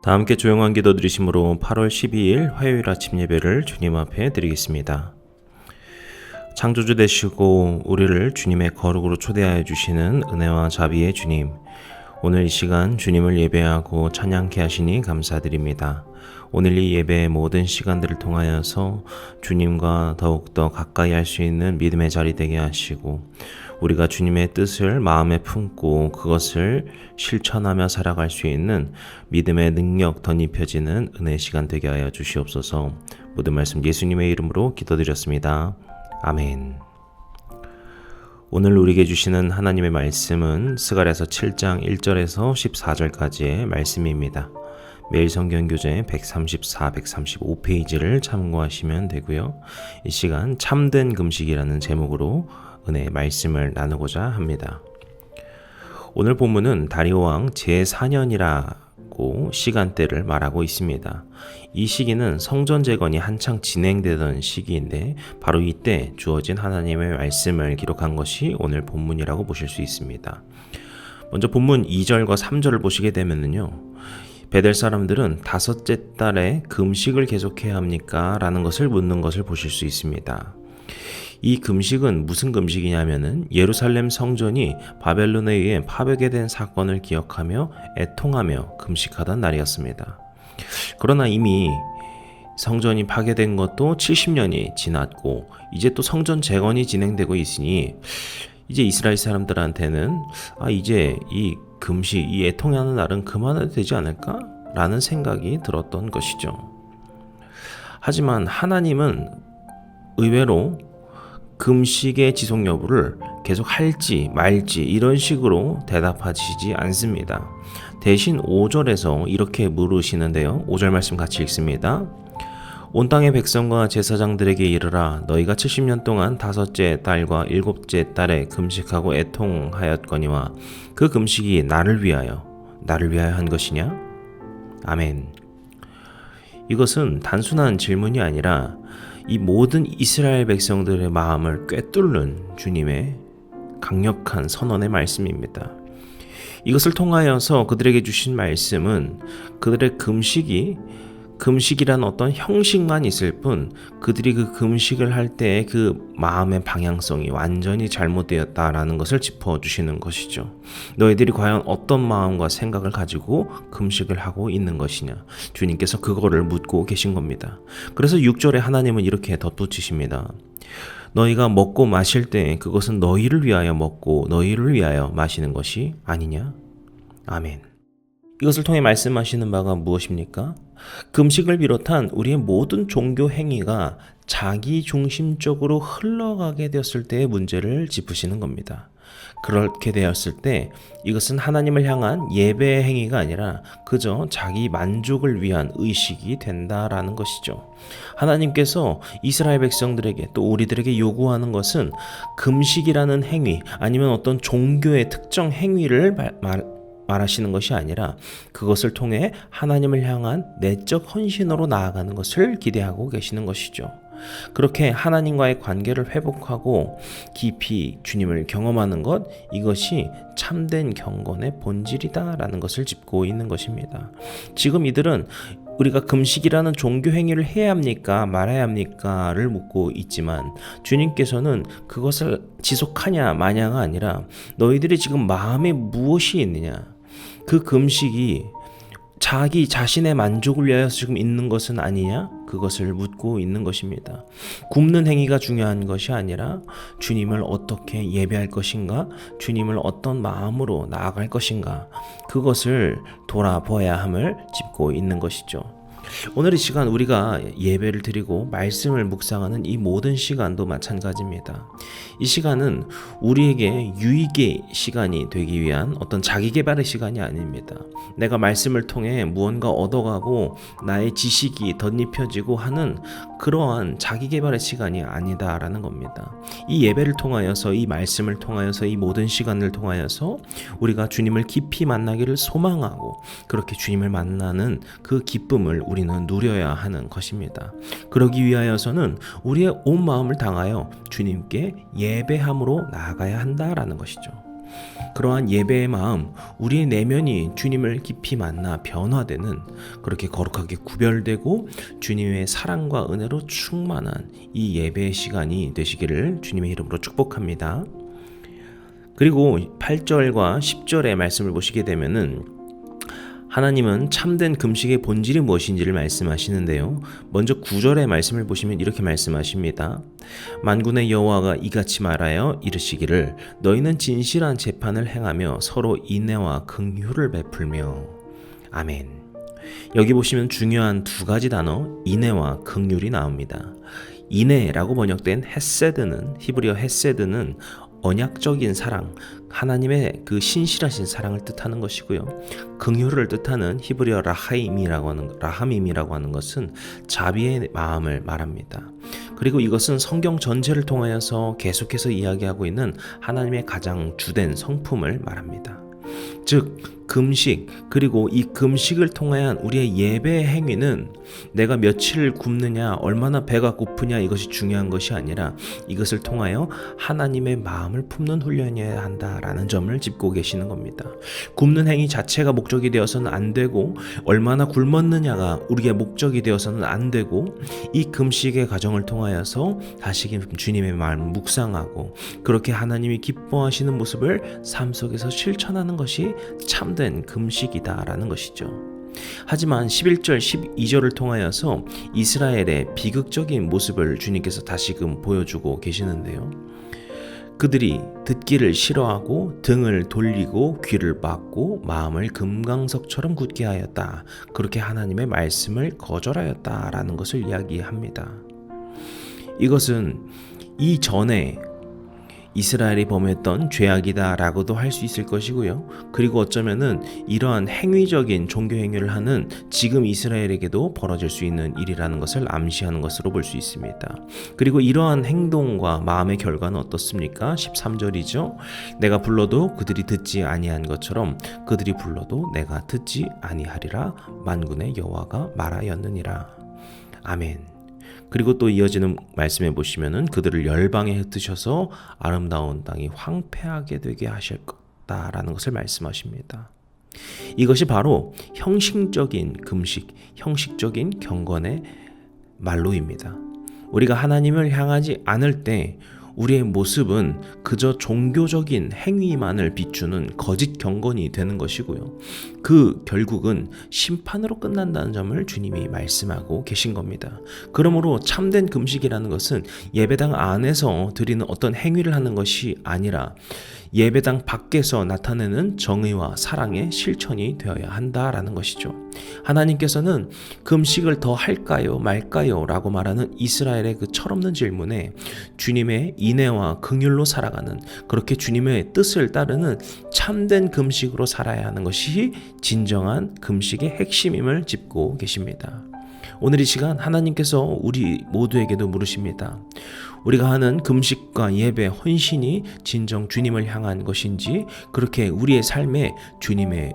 다 함께 조용한 기도 드리심으로 8월 12일 화요일 아침 예배를 주님 앞에 드리겠습니다. 창조주 되시고 우리를 주님의 거룩으로 초대하여 주시는 은혜와 자비의 주님, 오늘 이 시간 주님을 예배하고 찬양케 하시니 감사드립니다. 오늘 이 예배의 모든 시간들을 통하여서 주님과 더욱더 가까이 할 수 있는 믿음의 자리 되게 하시고, 우리가 주님의 뜻을 마음에 품고 그것을 실천하며 살아갈 수 있는 믿음의 능력 덧입혀지는 은혜의 시간 되게 하여 주시옵소서. 모든 말씀 예수님의 이름으로 기도드렸습니다. 아멘. 오늘 우리에게 주시는 하나님의 말씀은 스가랴서 7장 1절에서 14절까지의 말씀입니다. 매일 성경교재 134, 135페이지를 참고하시면 되고요. 이 시간 참된 금식이라는 제목으로 은혜의 말씀을 나누고자 합니다. 오늘 본문은 다리오 왕 제4년이라고 시간대를 말하고 있습니다. 이 시기는 성전 재건이 한창 진행되던 시기인데 바로 이때 주어진 하나님의 말씀을 기록한 것이 오늘 본문이라고 보실 수 있습니다. 먼저 본문 2절과 3절을 보시게 되면요, 베델 사람들은 다섯째 달에 금식을 계속해야 합니까? 라는 것을 묻는 것을 보실 수 있습니다. 이 금식은 무슨 금식이냐면은 예루살렘 성전이 바벨론에 의해 파괴게 된 사건을 기억하며 애통하며 금식하던 날이었습니다. 그러나 이미 성전이 파괴된 것도 70년이 지났고 이제 또 성전 재건이 진행되고 있으니 이제 이스라엘 사람들한테는 이제 이 금식, 이 애통하는 날은 그만해도 되지 않을까? 라는 생각이 들었던 것이죠. 하지만 하나님은 의외로 금식의 지속 여부를 계속 할지 말지 이런 식으로 대답하시지 않습니다. 대신 5절에서 이렇게 물으시는데요. 5절 말씀 같이 읽습니다. 온 땅의 백성과 제사장들에게 이르라. 너희가 70년 동안 다섯째 달과 일곱째 달에 금식하고 애통하였거니와 그 금식이 나를 위하여 한 것이냐? 아멘. 이것은 단순한 질문이 아니라 이 모든 이스라엘 백성들의 마음을 꿰뚫는 주님의 강력한 선언의 말씀입니다. 이것을 통하여서 그들에게 주신 말씀은 그들의 금식이란 어떤 형식만 있을 뿐 그들이 그 금식을 할 때의 그 마음의 방향성이 완전히 잘못되었다라는 것을 짚어주시는 것이죠. 너희들이 과연 어떤 마음과 생각을 가지고 금식을 하고 있는 것이냐, 주님께서 그거를 묻고 계신 겁니다. 그래서 6절에 하나님은 이렇게 덧붙이십니다. 너희가 먹고 마실 때 그것은 너희를 위하여 먹고 너희를 위하여 마시는 것이 아니냐? 아멘. 이것을 통해 말씀하시는 바가 무엇입니까? 금식을 비롯한 우리의 모든 종교 행위가 자기 중심적으로 흘러가게 되었을 때의 문제를 짚으시는 겁니다. 그렇게 되었을 때 이것은 하나님을 향한 예배의 행위가 아니라 그저 자기 만족을 위한 의식이 된다라는 것이죠. 하나님께서 이스라엘 백성들에게 또 우리들에게 요구하는 것은 금식이라는 행위 아니면 어떤 종교의 특정 행위를 말하시는 것이 아니라 그것을 통해 하나님을 향한 내적 헌신으로 나아가는 것을 기대하고 계시는 것이죠. 그렇게 하나님과의 관계를 회복하고 깊이 주님을 경험하는 것, 이것이 참된 경건의 본질이다라는 것을 짚고 있는 것입니다. 지금 이들은 우리가 금식이라는 종교 행위를 해야 합니까? 말아야 합니까?를 묻고 있지만 주님께서는 그것을 지속하냐 마냐가 아니라 너희들이 지금 마음에 무엇이 있느냐, 그 금식이 자기 자신의 만족을 위하여 지금 있는 것은 아니냐? 그것을 묻고 있는 것입니다. 굶는 행위가 중요한 것이 아니라 주님을 어떻게 예배할 것인가? 주님을 어떤 마음으로 나아갈 것인가? 그것을 돌아보아야 함을 짚고 있는 것이죠. 오늘 이 시간 우리가 예배를 드리고 말씀을 묵상하는 이 모든 시간도 마찬가지입니다. 이 시간은 우리에게 유익의 시간이 되기 위한 어떤 자기개발의 시간이 아닙니다. 내가 말씀을 통해 무언가 얻어가고 나의 지식이 덧입혀지고 하는 그러한 자기개발의 시간이 아니다라는 겁니다. 이 예배를 통하여서, 이 말씀을 통하여서, 이 모든 시간을 통하여서 우리가 주님을 깊이 만나기를 소망하고 그렇게 주님을 만나는 그 기쁨을 우리는 누려야 하는 것입니다. 그러기 위하여서는 우리의 온 마음을 당하여 주님께 예배함으로 나아가야 한다라는 것이죠. 그러한 예배의 마음, 우리의 내면이 주님을 깊이 만나 변화되는, 그렇게 거룩하게 구별되고 주님의 사랑과 은혜로 충만한 이 예배의 시간이 되시기를 주님의 이름으로 축복합니다. 그리고 8절과 10절의 말씀을 보시게 되면은 하나님은 참된 금식의 본질이 무엇인지를 말씀하시는데요. 먼저 9절의 말씀을 보시면 이렇게 말씀하십니다. 만군의 여호와가 이같이 말하여 이르시기를 너희는 진실한 재판을 행하며 서로 인내와 긍휼을 베풀며. 아멘. 여기 보시면 중요한 두 가지 단어 인내와 긍휼이 나옵니다. 인내라고 번역된 헤세드는, 히브리어 헤세드는 언약적인 사랑, 하나님의 그 신실하신 사랑을 뜻하는 것이고요. 긍휼을 뜻하는 히브리어 라함임이라고 하는 것은 자비의 마음을 말합니다. 그리고 이것은 성경 전체를 통하여서 계속해서 이야기하고 있는 하나님의 가장 주된 성품을 말합니다. 즉 금식, 그리고 이 금식을 통한 우리의 예배 행위는 내가 며칠 굶느냐, 얼마나 배가 고프냐, 이것이 중요한 것이 아니라 이것을 통하여 하나님의 마음을 품는 훈련이어야 한다라는 점을 짚고 계시는 겁니다. 굶는 행위 자체가 목적이 되어서는 안 되고, 얼마나 굶었느냐가 우리의 목적이 되어서는 안 되고, 이 금식의 과정을 통하여서 다시금 주님의 마음을 묵상하고 그렇게 하나님이 기뻐하시는 모습을 삶 속에서 실천하는 것이 참된 금식이다라는 것이죠. 하지만 11절, 12절을 통하여서 이스라엘의 비극적인 모습을 주님께서 다시금 보여주고 계시는데요. 그들이 듣기를 싫어하고 등을 돌리고 귀를 막고 마음을 금강석처럼 굳게 하였다. 그렇게 하나님의 말씀을 거절하였다라는 것을 이야기합니다. 이것은 이전에 이스라엘이 범했던 죄악이다라고도 할 수 있을 것이고요. 그리고 어쩌면은 이러한 행위적인 종교 행위를 하는 지금 이스라엘에게도 벌어질 수 있는 일이라는 것을 암시하는 것으로 볼 수 있습니다. 그리고 이러한 행동과 마음의 결과는 어떻습니까? 13절이죠. 내가 불러도 그들이 듣지 아니한 것처럼 그들이 불러도 내가 듣지 아니하리라. 만군의 여호와가 말하였느니라. 아멘. 그리고 또 이어지는 말씀해 보시면은 그들을 열방에 흩으셔서 아름다운 땅이 황폐하게 되게 하실 거다라는 것을 말씀하십니다. 이것이 바로 형식적인 금식, 형식적인 경건의 말로입니다. 우리가 하나님을 향하지 않을 때 우리의 모습은 그저 종교적인 행위만을 비추는 거짓 경건이 되는 것이고요. 그 결국은 심판으로 끝난다는 점을 주님이 말씀하고 계신 겁니다. 그러므로 참된 금식이라는 것은 예배당 안에서 드리는 어떤 행위를 하는 것이 아니라 예배당 밖에서 나타내는 정의와 사랑의 실천이 되어야 한다라는 것이죠. 하나님께서는 금식을 더 할까요 말까요 라고 말하는 이스라엘의 그 철없는 질문에 주님의 인애와 긍휼로 살아가는, 그렇게 주님의 뜻을 따르는 참된 금식으로 살아야 하는 것이 진정한 금식의 핵심임을 짚고 계십니다. 오늘 이 시간 하나님께서 우리 모두에게도 물으십니다. 우리가 하는 금식과 예배, 헌신이 진정 주님을 향한 것인지, 그렇게 우리의 삶에 주님의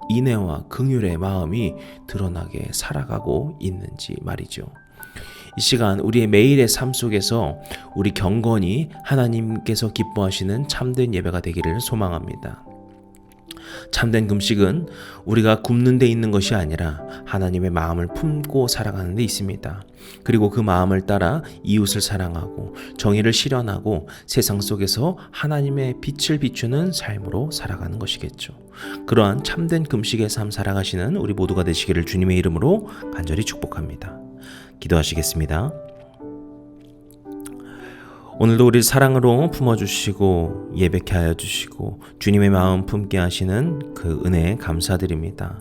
인애와 긍휼의 마음이 드러나게 살아가고 있는지 말이죠. 이 시간 우리의 매일의 삶 속에서 우리 경건이 하나님께서 기뻐하시는 참된 예배가 되기를 소망합니다. 참된 금식은 우리가 굶는 데 있는 것이 아니라 하나님의 마음을 품고 살아가는 데 있습니다. 그리고 그 마음을 따라 이웃을 사랑하고 정의를 실현하고 세상 속에서 하나님의 빛을 비추는 삶으로 살아가는 것이겠죠. 그러한 참된 금식의 삶 살아가시는 우리 모두가 되시기를 주님의 이름으로 간절히 축복합니다. 기도하시겠습니다. 오늘도 우리 사랑으로 품어주시고 예배케 하여 주시고 주님의 마음 품게 하시는 그 은혜에 감사드립니다.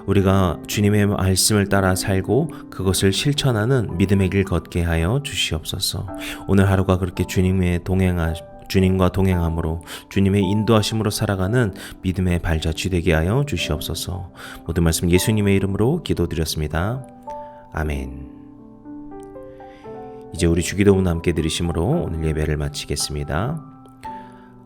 우리가 주님의 말씀을 따라 살고 그것을 실천하는 믿음의 길 걷게 하여 주시옵소서. 오늘 하루가 그렇게 주님과 동행함으로 주님의 인도하심으로 살아가는 믿음의 발자취 되게 하여 주시옵소서. 모든 말씀 예수님의 이름으로 기도드렸습니다. 아멘. 이제 우리 주기도문 함께 드리심으로 오늘 예배를 마치겠습니다.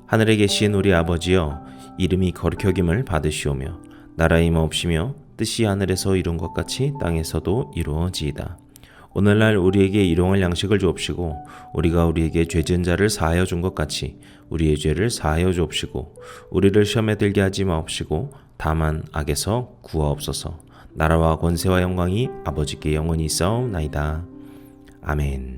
하늘에 계신 우리 아버지여, 이름이 거룩히 여김을 받으시오며 나라의 임하옵시며 뜻이 하늘에서 이룬 것 같이 땅에서도 이루어지이다. 오늘날 우리에게 일용할 양식을 주옵시고 우리가 우리에게 죄진 자를 사하여 준 것 같이 우리의 죄를 사하여 주옵시고 우리를 시험에 들게 하지 마옵시고 다만 악에서 구하옵소서. 나라와 권세와 영광이 아버지께 영원히 있사옵나이다. 아멘.